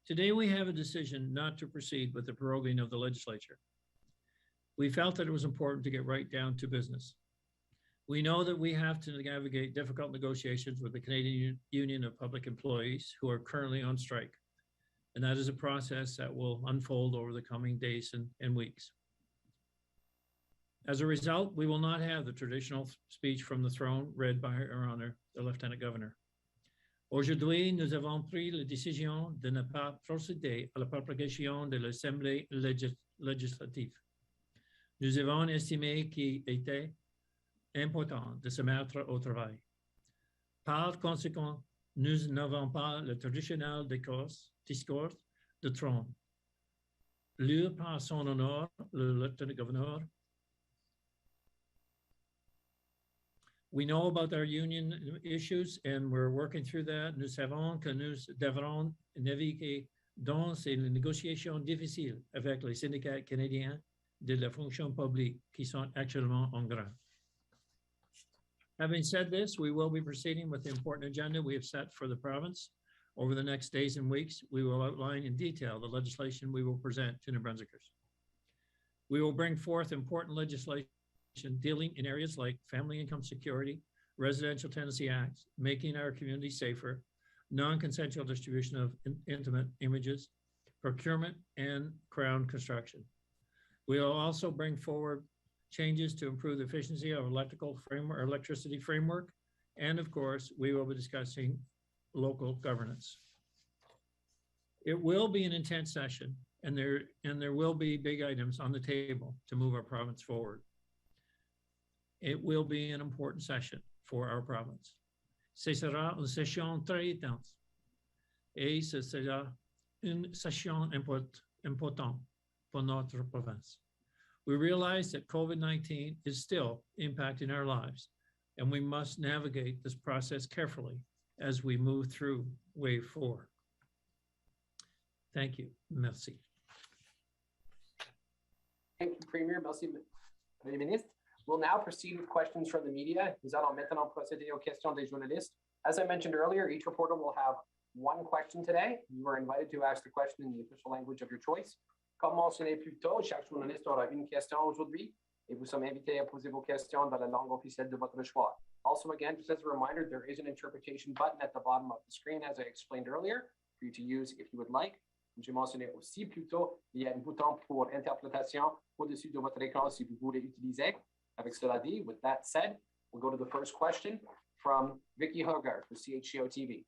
Today, we have a decision not to proceed with the proroguing of the legislature. We felt that it was important to get right down to business. We know that we have to navigate difficult negotiations with the Canadian Union of Public Employees who are currently on strike. And that is a process that will unfold over the coming days and weeks. As a result, we will not have the traditional speech from the throne read by Her Honor, the Lieutenant Governor. Aujourd'hui, nous avons pris la décision de ne pas procéder à la propagation de l'Assemblée législative. Nous avons estimé qu'il était important de se mettre au travail. Par conséquent, nous n'avons pas le traditionnel discours de trône. Lu par son honneur, le Lieutenant Governor. We know about our union issues and we're working through that. Nous savons que nous devrons naviguer dans ces négociations difficiles avec les syndicats canadiens de la fonction publique qui sont actuellement en grève. Having said this, we will be proceeding with the important agenda we have set for the province. Over the next days and weeks, we will outline in detail the legislation we will present to New Brunswickers. We will bring forth important legislation dealing in areas like family income security, residential tenancy acts, making our community safer, non-consensual distribution of intimate images, procurement, and crown construction. We will also bring forward changes to improve the efficiency of electricity framework, and of course, we will be discussing local governance. It will be an intense session, and there will be big items on the table to move our province forward. It will be an important session for our province. Ce sera une session très intense, et ce sera une session importante for notre province. We realize that COVID-19 is still impacting our lives, and we must navigate this process carefully as we move through wave 4. Thank you. Merci. Thank you, Premier. Merci, Madame la Ministre. We'll now proceed with questions from the media. Nous allons maintenant procéder aux questions des journalistes. As I mentioned earlier, each reporter will have one question today. You are invited to ask the question in the official language of your choice. Comme mentionné plus tôt, chaque journaliste aura une question aujourd'hui et vous sommes invités à poser vos questions dans la langue officielle de votre choix. Also, again, just as a reminder, there is an interpretation button at the bottom of the screen, as I explained earlier, for you to use if you would like. Comme j'ai mentionné aussi plus tôt, il y a un bouton pour interprétation au-dessus de votre écran si vous voulez utiliser. Avec cela dit, with that said, we'll go to the first question from Vicky Hogarth for CHGO TV.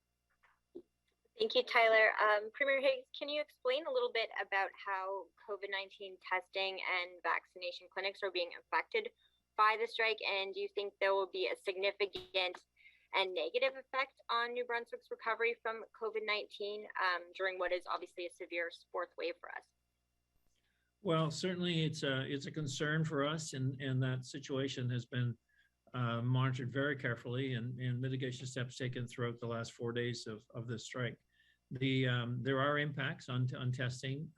Thank you, Tyler. Premier Higgs, can you explain a little bit about how COVID-19 testing and vaccination clinics are being affected by the strike? And do you think there will be a significant and negative effect on New Brunswick's recovery from COVID-19 during what is obviously a severe fourth wave for us? Well, certainly it's a concern for us, and that situation has been monitored very carefully, and mitigation steps taken throughout the last 4 days of this strike. There are impacts on testing,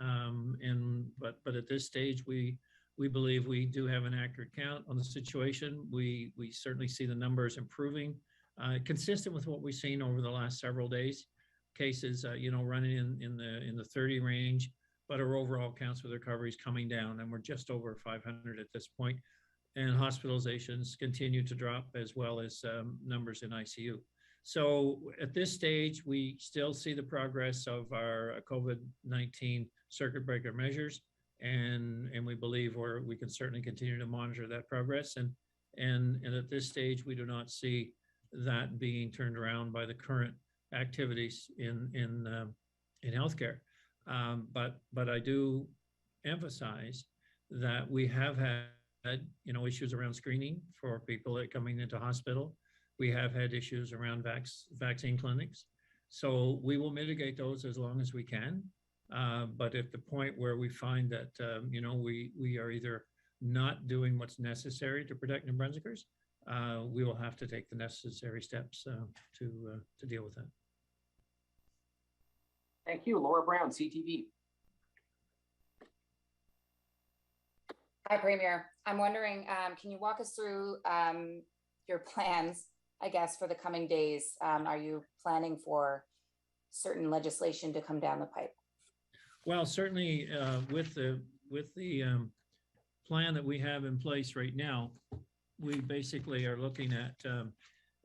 but at this stage we believe we do have an accurate count on the situation. We certainly see the numbers improving, consistent with what we've seen over the last several days. Cases, running in the 30 range. But our overall counts for the recovery is coming down, and we're just over 500 at this point. And hospitalizations continue to drop, as well as numbers in ICU. So at this stage, we still see the progress of our COVID-19 circuit breaker measures, and we believe we can certainly continue to monitor that progress. And at this stage, we do not see that being turned around by the current activities in healthcare. But I do emphasize that we have had issues around screening for people that are coming into hospital. We have had issues around vaccine clinics. So we will mitigate those as long as we can. But at the point where we find that we are either not doing what's necessary to protect New Brunswickers, we will have to take the necessary steps to deal with that. Thank you. Laura Brown, CTV. Hi, Premier. I'm wondering, can you walk us through your plans, I guess, for the coming days? Are you planning for certain legislation to come down the pipe Well, certainly with the plan that we have in place right now, we basically are looking at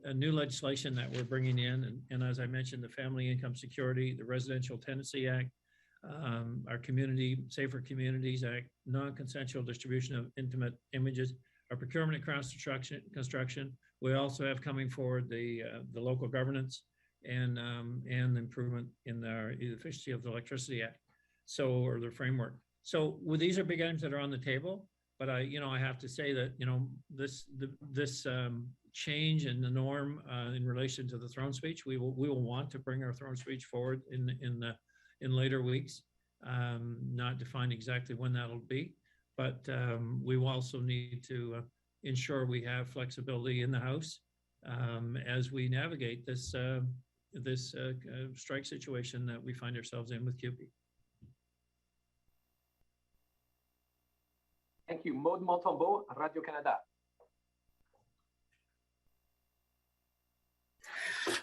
a new legislation that we're bringing in. And as I mentioned, the Family Income Security, the Residential Tenancy Act, our Community Safer Communities Act, non-consensual distribution of intimate images, our procurement and construction. We also have coming forward the local governance and improvement in the efficiency of the Electricity Act. So, or the framework. So these are big items that are on the table, but I have to say that, this change in the norm in relation to the throne speech, we will want to bring our throne speech forward in later weeks, not define exactly when that'll be, but we will also need to ensure we have flexibility in the House as we navigate this strike situation that we find ourselves in with CUPE. Thank you. Maude Montembeault, Radio-Canada.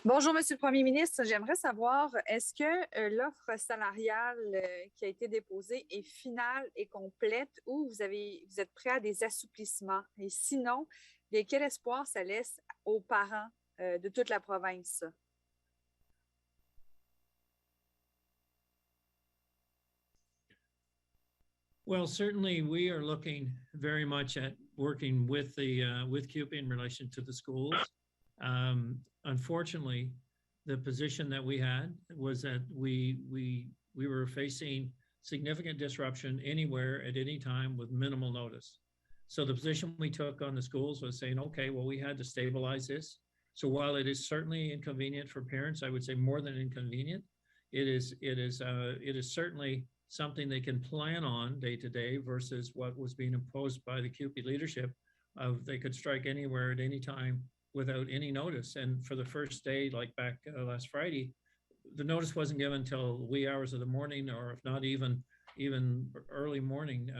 Bonjour, Monsieur le Premier ministre. J'aimerais savoir, est-ce que l'offre salariale qui a été déposée est finale et complète ou vous êtes prêt à des assouplissements? Et sinon, quel espoir ça laisse aux parents de toute la province? Well, certainly we are looking very much at working with CUPE in relation to the schools. Unfortunately, the position that we had was that we were facing significant disruption anywhere at any time with minimal notice. So the position we took on the schools was saying, okay, well, we had to stabilize this. So while it is certainly inconvenient for parents, I would say more than inconvenient, it is certainly something they can plan on day to day versus what was being imposed by the CUPE leadership of they could strike anywhere at any time without any notice. And for the first day, like back last Friday, the notice wasn't given until wee hours of the morning, or if not even early morning.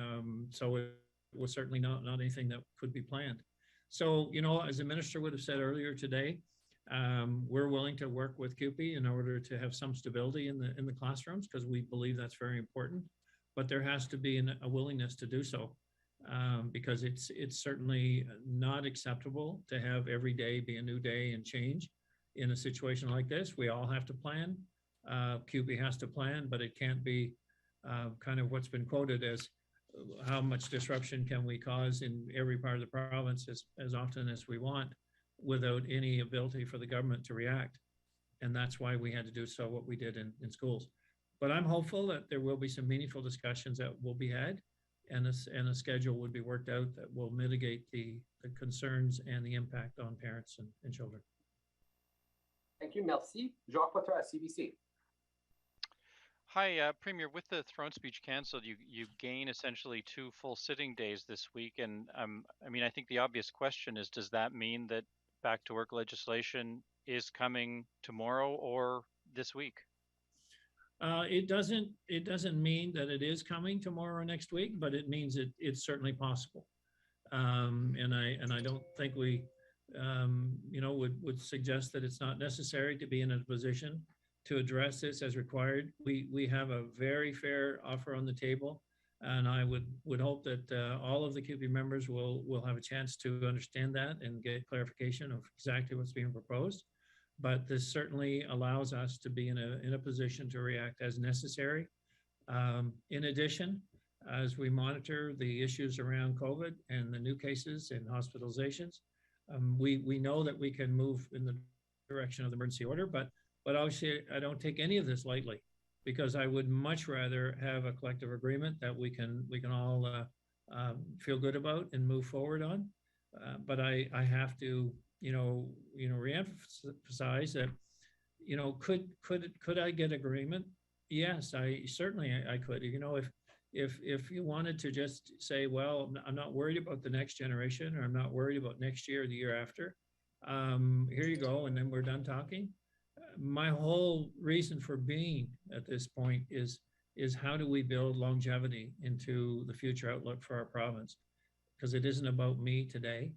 So it was certainly not anything that could be planned. So, as the minister would have said earlier today, we're willing to work with CUPE in order to have some stability in the classrooms, because we believe that's very important. But there has to be a willingness to do so, because it's certainly not acceptable to have every day be a new day and change in a situation like this. We all have to plan. CUPE has to plan, but it can't be kind of what's been quoted as how much disruption can we cause in every part of the province as often as we want, without any ability for the government to react. And that's why we had to do what we did in schools. But I'm hopeful that there will be some meaningful discussions that will be had, and a schedule would be worked out that will mitigate the concerns and the impact on parents and children. Thank you. Merci. Jacques Potter, CBC. Hi, Premier. With the throne speech canceled, you gain essentially 2 full sitting days this week. And I think the obvious question is, does that mean that back to work legislation is coming tomorrow or this week? It doesn't mean that it is coming tomorrow or next week, but it means it's certainly possible. And I don't think we would suggest that it's not necessary to be in a position to address this as required. We have a very fair offer on the table, and I would hope that all of the CUPE members will have a chance to understand that and get clarification of exactly what's being proposed. But this certainly allows us to be in a position to react as necessary. In addition, as we monitor the issues around COVID and the new cases and hospitalizations, we know that we can move in the direction of the emergency order, but obviously I don't take any of this lightly, because I would much rather have a collective agreement that we can all feel good about and move forward on. But I have to reemphasize that, could I get agreement? Yes, I could. If you wanted to just say, well, I'm not worried about the next generation, or I'm not worried about next year or the year after, here you go, and then we're done talking. My whole reason for being at this point is how do we build longevity into the future outlook for our province? Because it isn't about me today.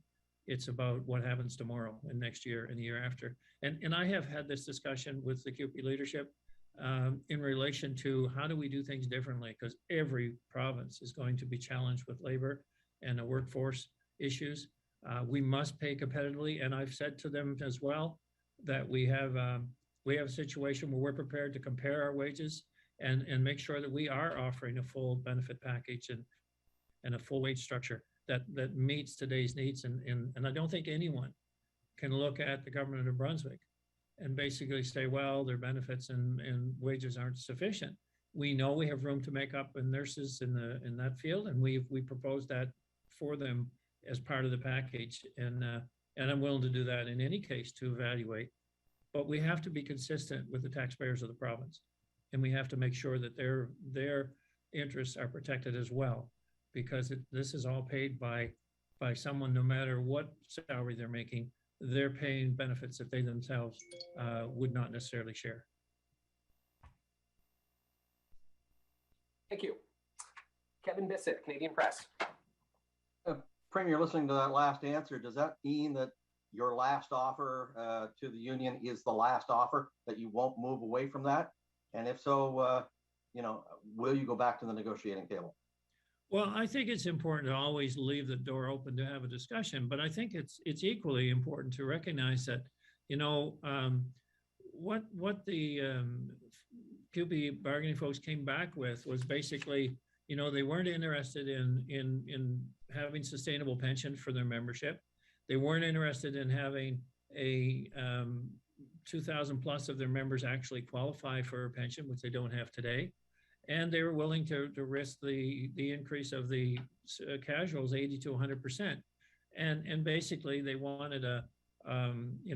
It's about what happens tomorrow and next year and the year after. And I have had this discussion with the CUPE leadership. in relation to how do we do things differently? Because every province is going to be challenged with labor and the workforce issues. We must pay competitively, and I've said to them as well that we have a situation where we're prepared to compare our wages and make sure that we are offering a full benefit package and a full wage structure that meets today's needs. And I don't think anyone can look at the government of Brunswick and basically say, well, their benefits and wages aren't sufficient. We know we have room to make up in nurses in that field, and we propose that for them as part of the package. And I'm willing to do that in any case to evaluate. But we have to be consistent with the taxpayers of the province, and we have to make sure that their interests are protected as well, because this is all paid by someone, no matter what salary they're making. They're paying benefits that they themselves would not necessarily share. Thank you. Kevin Bissett, Canadian Press. Premier, listening to that last answer, does that mean that your last offer to the union is the last offer, that you won't move away from that? And if so, will you go back to the negotiating table? Well, I think it's important to always leave the door open to have a discussion, but I think it's equally important to recognize that, what the CUPE bargaining folks came back with was basically, they weren't interested in having sustainable pension for their membership. They weren't interested in having a 2,000 plus of their members actually qualify for a pension, which they don't have today. And they were willing to risk the increase of the casuals 80 to 100%. And basically they wanted a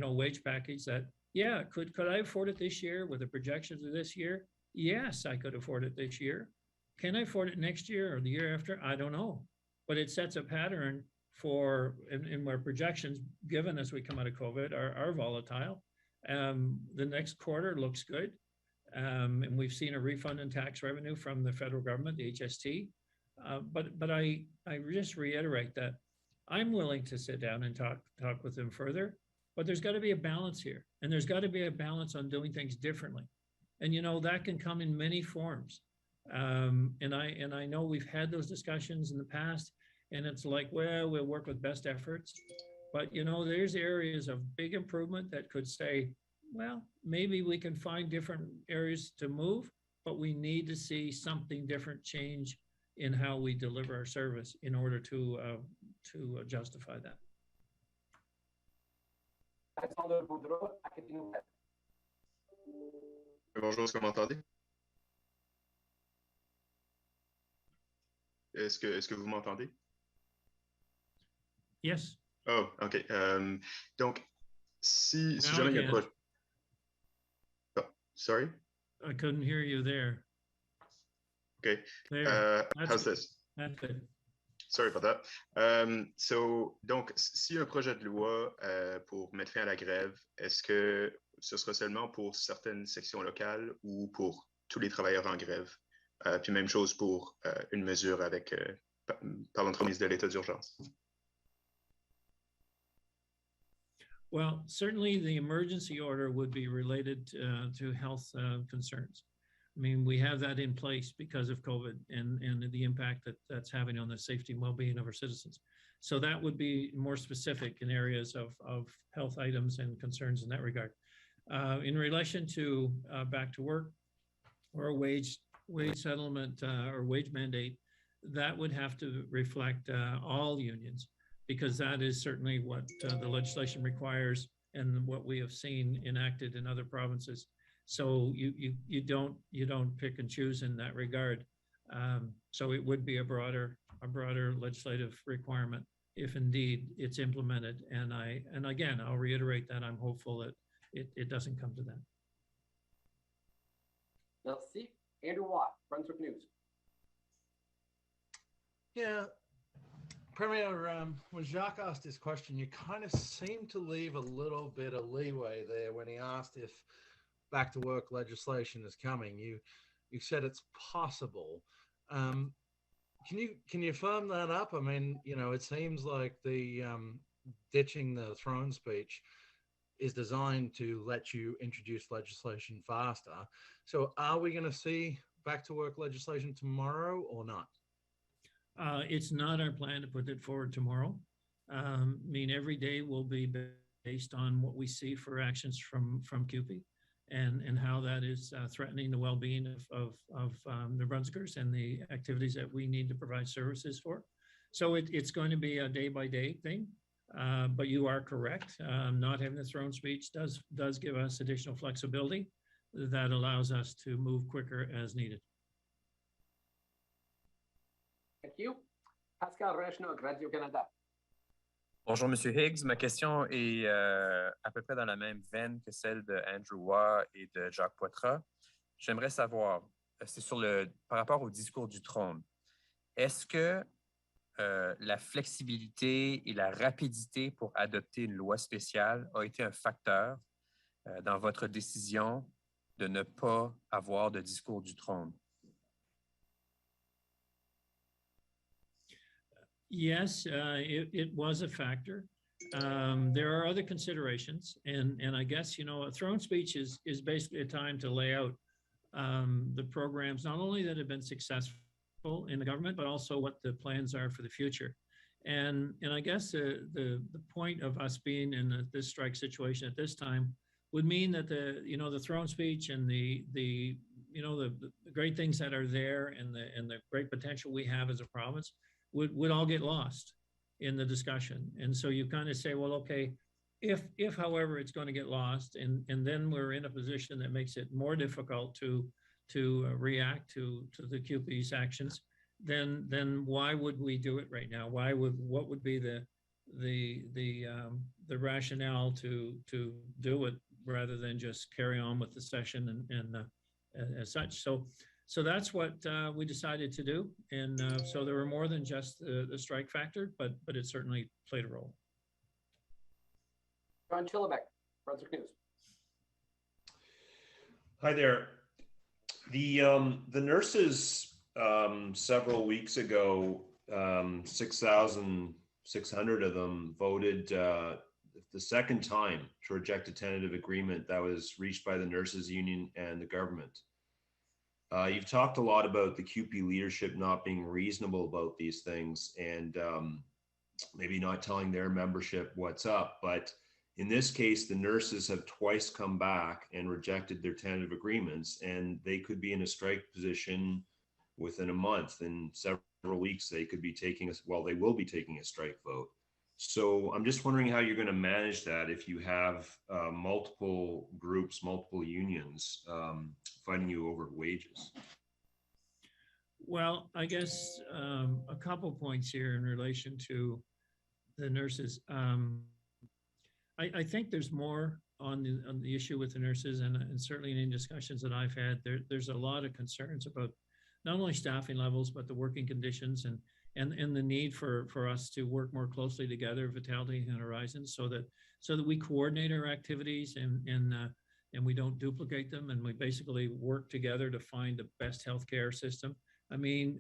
wage package that, yeah, could I afford it this year with the projections of this year? Yes, I could afford it this year. Can I afford it next year or the year after? I don't know. But it sets a pattern for, in our projections, given as we come out of COVID, are volatile. The next quarter looks good. And we've seen a refund in tax revenue from the federal government, the HST. But I just reiterate that I'm willing to sit down and talk with them further, but there's got to be a balance here, and there's got to be a balance on doing things differently. And that can come in many forms. And I know we've had those discussions in the past, and it's like, well, we'll work with best efforts. But there's areas of big improvement that could say, well, maybe we can find different areas to move, but we need to see something different change in how we deliver our service in order to justify that. Bonjour, est-ce que vous m'entendez? Est-ce que vous m'entendez? Yes. Oh, OK. Donc, si jamais il y a un projet... Oh, sorry? I couldn't hear you there. OK. How's this? That's good. Sorry about that. Donc, s'il y a un projet de loi pour mettre fin à la grève, est-ce que ce sera seulement pour certaines sections locales ou pour tous les travailleurs en grève? Puis même chose pour une mesure par l'entremise de l'état d'urgence. Well, certainly the emergency order would be related to health concerns. I mean, we have that in place because of COVID and the impact that's having on the safety and well-being of our citizens. So that would be more specific in areas of health items and concerns in that regard. In relation to back to work or a wage settlement or wage mandate, that would have to reflect all unions, because that is certainly what the legislation requires and what we have seen enacted in other provinces. So you don't pick and choose in that regard. So it would be a broader legislative requirement if indeed it's implemented. And again, I'll reiterate that I'm hopeful that it doesn't come to that. Merci. Andrew Watt, Brunswick News. Yeah. Premier, when Jacques asked this question, you kind of seemed to leave a little bit of leeway there when he asked if back to work legislation is coming. You said it's possible. Can you firm that up? I mean, it seems like the ditching the throne speech is designed to let you introduce legislation faster. So are we going to see back to work legislation tomorrow or not? It's not our plan to put it forward tomorrow. I mean, every day will be based on what we see for actions from CUPE and how that is threatening the well-being of New Brunswickers and the activities that we need to provide services for. So it's going to be a day-by-day thing. But you are correct. Not having the throne speech does give us additional flexibility that allows us to move quicker as needed. Thank you. Pascal Rechnog, Radio-Canada. Bonjour, Monsieur Higgs. Ma question est à peu près dans la même veine que celle de Andrew Waugh et de Jacques Poitras. J'aimerais savoir, c'est par rapport au discours du trône, est-ce que la flexibilité et la rapidité pour adopter une loi spéciale a été un facteur dans votre décision de ne pas avoir de discours du trône? Yes, it was a factor. There are other considerations, and I guess, you know, a throne speech is basically a time to lay out the programs, not only that have been successful in the government, but also what the plans are for the future. And I guess the point of us being in this strike situation at this time would mean that the throne speech and the great things that are there and the great potential we have as a province would all get lost in the discussion. And so you kind of say, well, okay, if however it's going to get lost, and then we're in a position that makes it more difficult to react to the CUPE's actions, then why would we do it right now? What would be the rationale to do it rather than just carry on with the session and as such? So that's what we decided to do. And so there were more than just the strike factor, but it certainly played a role. John Chillibeck, Brunswick News. Hi there. The nurses several weeks ago, 6,600 of them voted the second time to reject a tentative agreement that was reached by the nurses union and the government. You've talked a lot about the CUPE leadership not being reasonable about these things and maybe not telling their membership what's up. But in this case, the nurses have twice come back and rejected their tentative agreements, and they could be in a strike position within a month. In several weeks, they could be they will be taking a strike vote. So I'm just wondering how you're going to manage that if you have multiple groups, multiple unions fighting you over wages. Well, I guess a couple points here in relation to the nurses. I think there's more on the issue with the nurses, and certainly in discussions that I've had, there's a lot of concerns about not only staffing levels, but the working conditions and the need for us to work more closely together, Vitality and Horizon, so that we coordinate our activities and we don't duplicate them, and we basically work together to find the best healthcare system. I mean,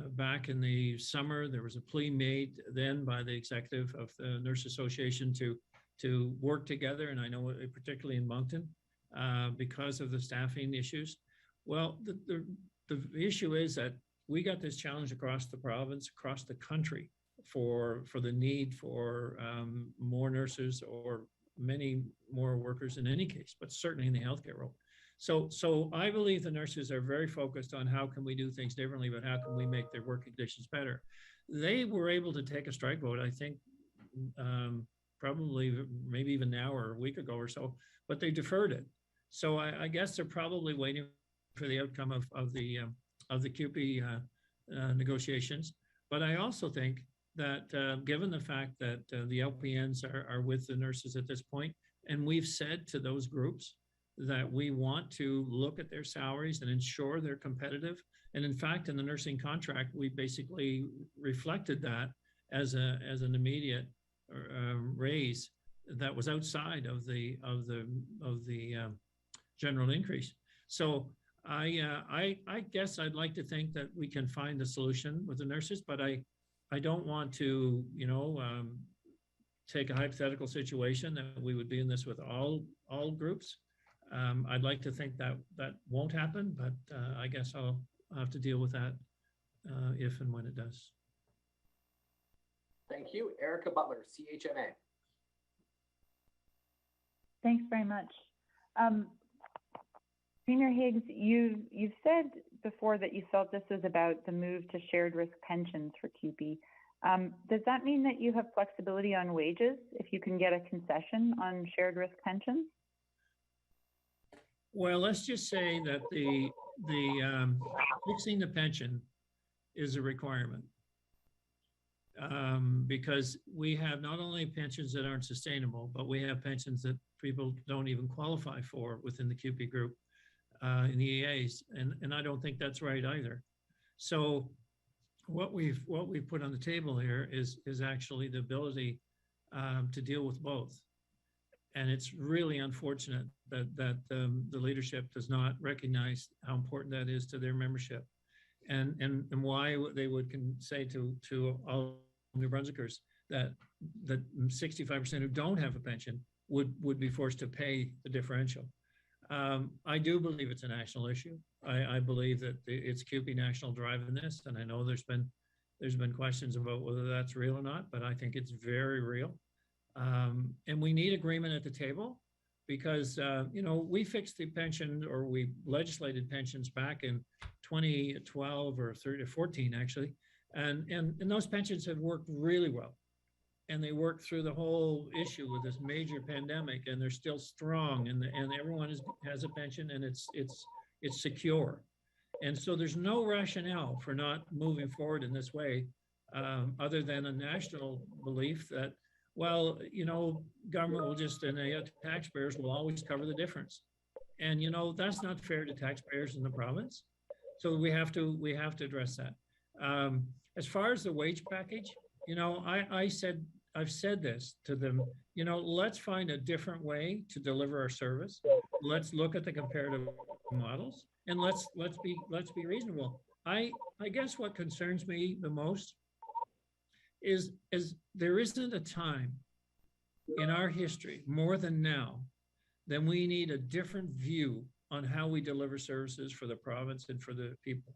back in the summer, there was a plea made then by the executive of the Nurse Association to work together, and I know particularly in Moncton, because of the staffing issues. Well, the issue is that we got this challenge across the province, across the country, for the need for more nurses or many more workers in any case, but certainly in the healthcare role. So I believe the nurses are very focused on how can we do things differently, but how can we make their working conditions better. They were able to take a strike vote, I think, probably maybe even now or a week ago or so, but they deferred it. So I guess they're probably waiting for the outcome of the CUPE negotiations. But I also think that given the fact that the LPNs are with the nurses at this point, and we've said to those groups that we want to look at their salaries and ensure they're competitive. And in fact, in the nursing contract, we basically reflected that as an immediate raise that was outside of the general increase. So I guess I'd like to think that we can find a solution with the nurses, but I don't want to, take a hypothetical situation that we would be in this with all groups. I'd like to think that that won't happen, but I guess I'll have to deal with that if and when it does. Thank you. Erica Butler, CHMA. Thanks very much. Premier Higgs, you've said before that you felt this was about the move to shared risk pensions for CUPE. Does that mean that you have flexibility on wages if you can get a concession on shared risk pensions? Well, let's just say that the fixing the pension is a requirement because we have not only pensions that aren't sustainable, but we have pensions that people don't even qualify for within the CUPE group in the EAs, and I don't think that's right either. So what we've put on the table here is actually the ability to deal with both. And it's really unfortunate that the leadership does not recognize how important that is to their membership, and why they would say to all New Brunswickers that 65% who don't have a pension would be forced to pay the differential. I do believe it's a national issue. I believe that it's CUPE national drive in this, and I know there's been questions about whether that's real or not, but I think it's very real. And we need agreement at the table because, you know, we fixed the pension, or we legislated pensions back in 2012 or 2014 actually. And those pensions have worked really well. And they worked through the whole issue with this major pandemic, and they're still strong, and everyone has a pension, and it's secure. And so there's no rationale for not moving forward in this way, other than a national belief that, well, you know, government will just, and the taxpayers will always cover the difference. And, you know, that's not fair to taxpayers in the province. So we have to address that. As far as the wage package, you know, I've said this to them, you know, let's find a different way to deliver our service. Let's look at the comparative models, and let's be reasonable. I guess what concerns me the most is there isn't a time in our history, more than now, then we need a different view on how we deliver services for the province and for the people.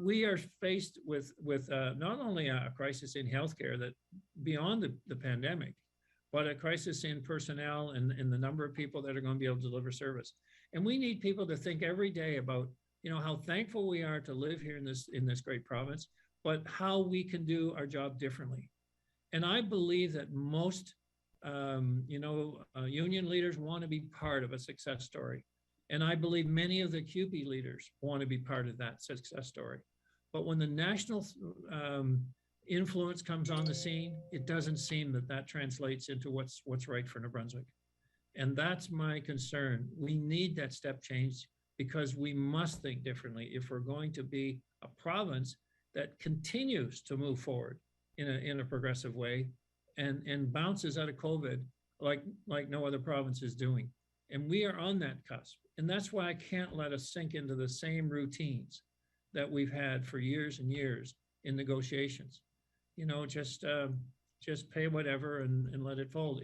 We are faced with not only a crisis in healthcare that beyond the pandemic, but a crisis in personnel and the number of people that are going to be able to deliver service. And we need people to think every day about, you know, how thankful we are to live here in this great province, but how we can do our job differently. And I believe that most, union leaders want to be part of a success story. And I believe many of the CUPE leaders want to be part of that success story. But when the national influence comes on the scene, it doesn't seem that translates into what's right for New Brunswick. And that's my concern. We need that step change because we must think differently if we're going to be a province that continues to move forward in a progressive way and bounces out of COVID like no other province is doing. And we are on that cusp. And that's why I can't let us sink into the same routines that we've had for years and years in negotiations. You know, just pay whatever and let it fold.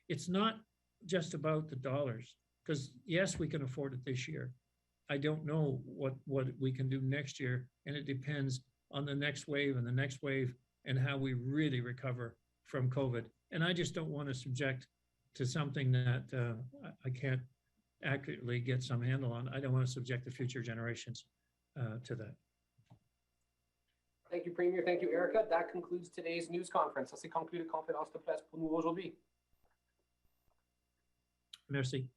It's not just about the dollars, because yes, we can afford it this year. I don't know what we can do next year, and it depends on the next wave and the next wave and how we really recover from COVID. And I just don't want to subject to something that I can't accurately get some handle on. I don't want to subject the future generations to that. Thank you, Premier. Thank you, Erica. That concludes today's news conference. Ça c'est conclu la conférence de presse pour nous aujourd'hui. Merci.